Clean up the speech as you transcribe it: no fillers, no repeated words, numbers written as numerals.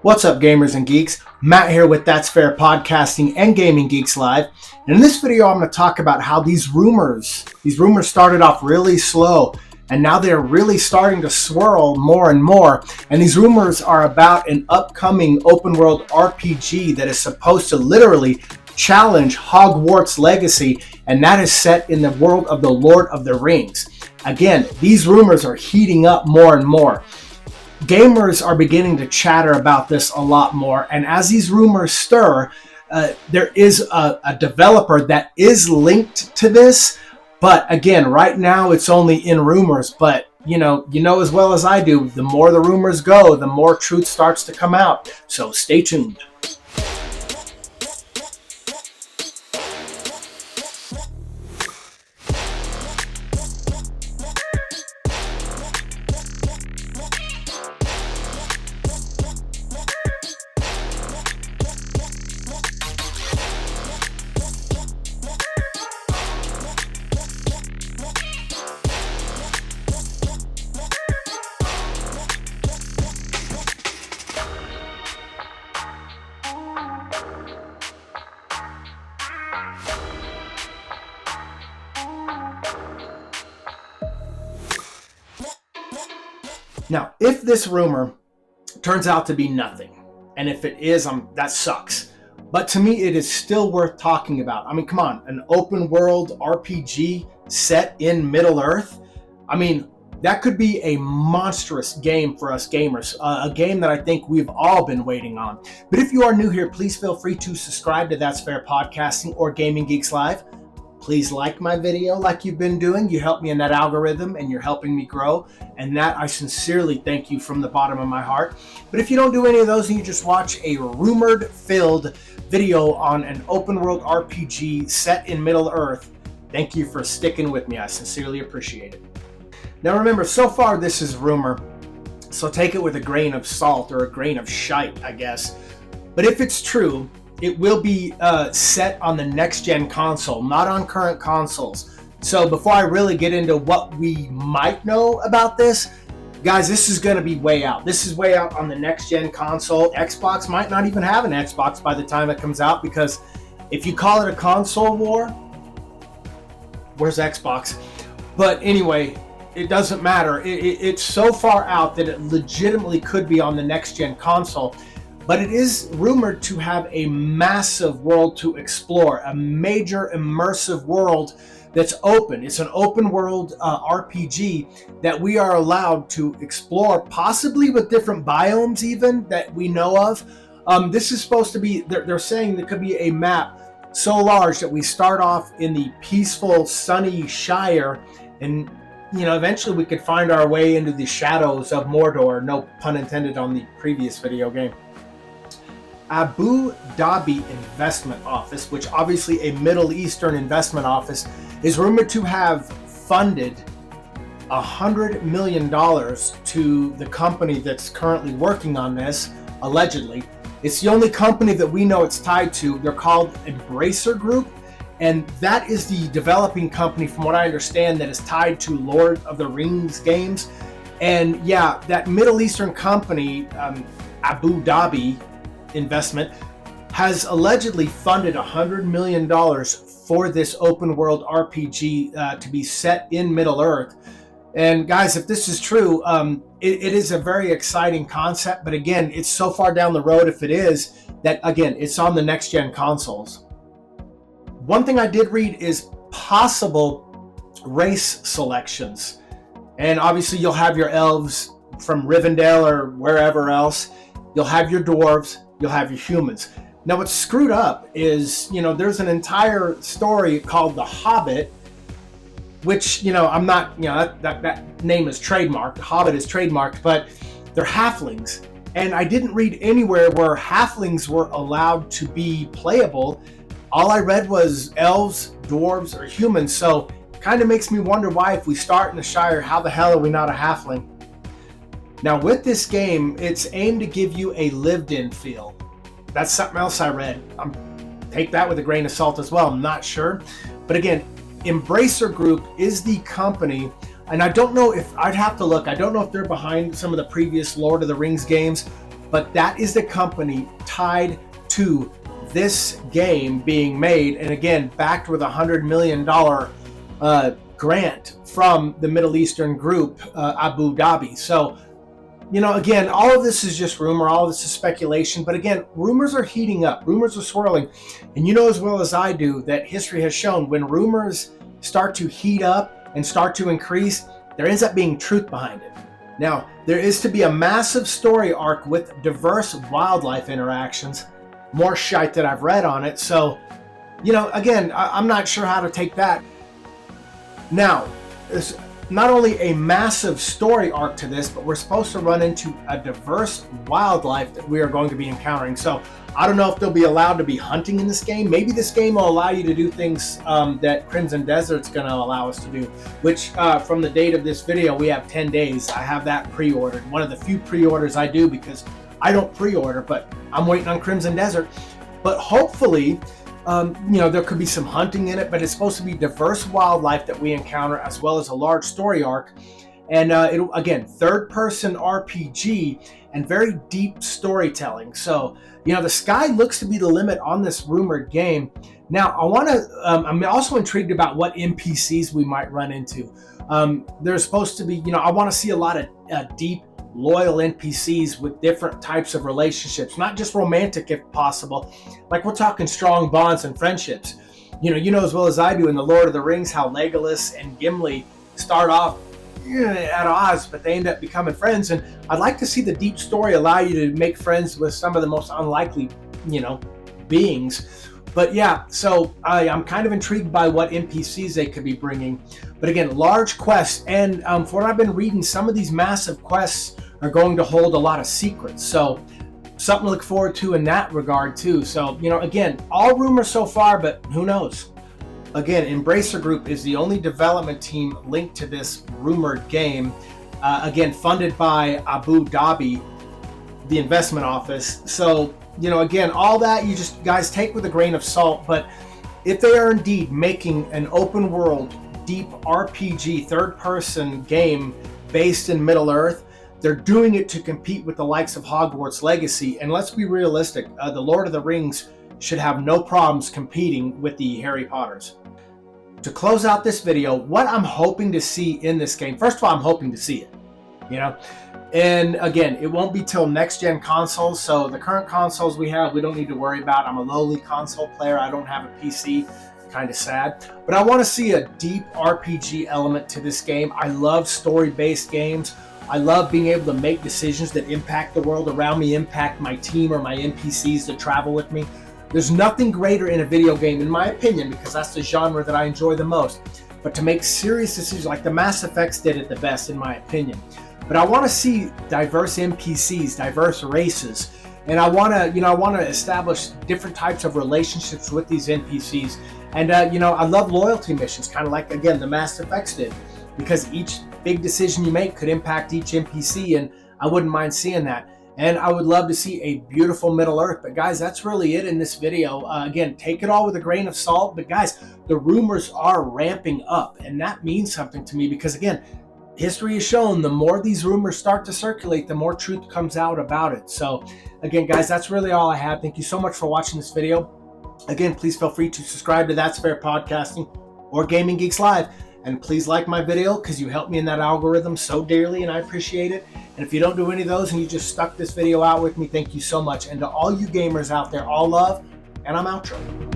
What's up, gamers and geeks? Matt here with That's Fair Podcasting and Gaming Geeks Live. And in this video, I'm going to talk about how these rumors started off really slow, and now they're really starting to swirl more and more. And these rumors are about an upcoming open world RPG that is supposed to literally challenge Hogwarts Legacy, and that is set in the world of the Lord of the Rings. Again, these rumors are heating up more and more. Gamers are beginning to chatter about this a lot more, and as these rumors stir, there is a developer that is linked to this, but again, right now it's only in rumors. But you know as well as I do, the more the rumors go, the more truth starts to come out. So stay tuned. Now, if this rumor turns out to be nothing, and if it is, that sucks. But to me, it is still worth talking about. I mean, come on, an open world RPG set in Middle Earth. I mean, that could be a monstrous game for us gamers, a game that I think we've all been waiting on. But if you are new here, please feel free to subscribe to That's Fair Podcasting or Gaming Geeks Live. Please like my video like you've been doing. You help me in that algorithm and you're helping me grow. And that I sincerely thank you from the bottom of my heart. But if you don't do any of those and you just watch a rumored-filled video on an open world RPG set in Middle Earth, thank you for sticking with me. I sincerely appreciate it. Now remember, so far this is rumor, so take it with a grain of salt or a grain of shite, I guess. But if it's true, it will be set on the next-gen console, not on current consoles. So before I really get into what we might know about this, guys, this is going to be way out. This is way out on the next-gen console. Xbox might not even have an Xbox by the time it comes out, because if you call it a console war, where's Xbox? But anyway, it doesn't matter. It's so far out that it legitimately could be on the next-gen console. But it is rumored to have a massive world to explore, a major immersive world that's open. It's an open world RPG that we are allowed to explore, possibly with different biomes even that we know of. This is supposed to be, they're saying there could be a map so large that we start off in the peaceful, sunny Shire, and eventually we could find our way into the shadows of Mordor, no pun intended on the previous video game. Abu Dhabi Investment Office, which obviously a Middle Eastern investment office, is rumored to have funded $100 million to the company that's currently working on this, allegedly. It's the only company that we know it's tied to. They're called Embracer Group, and that is the developing company, from what I understand, that is tied to Lord of the Rings games. And yeah, that Middle Eastern company, Abu Dhabi Investment, has allegedly funded $100 million for this open world RPG to be set in Middle Earth. And guys, if this is true, it is a very exciting concept. But again, it's so far down the road, if it is, that again, it's on the next gen consoles. One thing I did read is possible race selections. And obviously you'll have your elves from Rivendell or wherever else. You'll have your dwarves. You'll have your humans. Now what's screwed up is, there's an entire story called The Hobbit, which, I'm not, that name is trademarked. The Hobbit is trademarked, but they're halflings. And I didn't read anywhere where halflings were allowed to be playable. All I read was elves, dwarves, or humans. So kind of makes me wonder why, if we start in the Shire, how the hell are we not a halfling? Now with this game, it's aimed to give you a lived-in feel. That's something else I read. Take that with a grain of salt as well. I'm not sure. But again, Embracer Group is the company And I don't know if, I'd have to look, I don't know if they're behind some of the previous Lord of the Rings games, but that is the company tied to this game being made, and again, backed with $100 million grant from the Middle Eastern group, Abu Dhabi. So, again, all of this is just rumor, all of this is speculation, but again, rumors are heating up, rumors are swirling, and you know as well as I do that history has shown when rumors start to heat up and start to increase, there ends up being truth behind it. Now, there is to be a massive story arc with diverse wildlife interactions, more shite that I've read on it, so, again, I'm not sure how to take that. Now, there's not only a massive story arc to this, but we're supposed to run into a diverse wildlife that we are going to be encountering. So I don't know if they'll be allowed to be hunting in this game. Maybe this game will allow you to do things that Crimson Desert's going to allow us to do, which from the date of this video, we have 10 days. I have that pre-ordered. One of the few pre-orders I do because I don't pre-order, but I'm waiting on Crimson Desert. But hopefully, there could be some hunting in it, but it's supposed to be diverse wildlife that we encounter as well as a large story arc. And it'll, again, third-person RPG and very deep storytelling. So, the sky looks to be the limit on this rumored game. Now, I'm also intrigued about what NPCs we might run into. There's supposed to be, I want to see a lot of deep, loyal NPCs with different types of relationships, not just romantic if possible. Like we're talking strong bonds and friendships. You know as well as I do in the Lord of the Rings how Legolas and Gimli start off at odds, but they end up becoming friends. And I'd like to see the deep story allow you to make friends with some of the most unlikely, beings. But yeah, so I'm kind of intrigued by what NPCs they could be bringing. But again, large quests, and from what I've been reading, some of these massive quests are going to hold a lot of secrets. So something to look forward to in that regard too. So, again, all rumors so far, but who knows? Again, Embracer Group is the only development team linked to this rumored game. Again, funded by Abu Dhabi, the investment office. So, again, all that you just guys take with a grain of salt. But if they are indeed making an open world, deep RPG, third person game based in Middle Earth, they're doing it to compete with the likes of Hogwarts Legacy. And let's be realistic, the Lord of the Rings should have no problems competing with the Harry Potters. To close out this video, what I'm hoping to see in this game, first of all, I'm hoping to see it, And again, it won't be till next gen consoles. So the current consoles we have, we don't need to worry about. I'm a lowly console player. I don't have a PC. Kind of sad. But I want to see a deep RPG element to this game. I love story-based games. I love being able to make decisions that impact the world around me, impact my team or my NPCs that travel with me. There's nothing greater in a video game, in my opinion, because that's the genre that I enjoy the most. But to make serious decisions like the Mass Effects did it the best, in my opinion. But I want to see diverse NPCs, diverse races, and I want to, establish different types of relationships with these NPCs. And I love loyalty missions, kind of like again the Mass Effects did, because each big decision you make could impact each NPC, and I wouldn't mind seeing that. And I would love to see a beautiful Middle Earth. But guys, that's really it in this video. Again, take it all with a grain of salt. But guys, the rumors are ramping up, and that means something to me because again, history has shown the more these rumors start to circulate, the more truth comes out about it. So again, guys, that's really all I have. Thank you so much for watching this video. Again, please feel free to subscribe to That's Fair Podcasting or Gaming Geeks Live. And please like my video because you help me in that algorithm so dearly and I appreciate it. And if you don't do any of those and you just stuck this video out with me, thank you so much. And to all you gamers out there, all love, and I'm outro.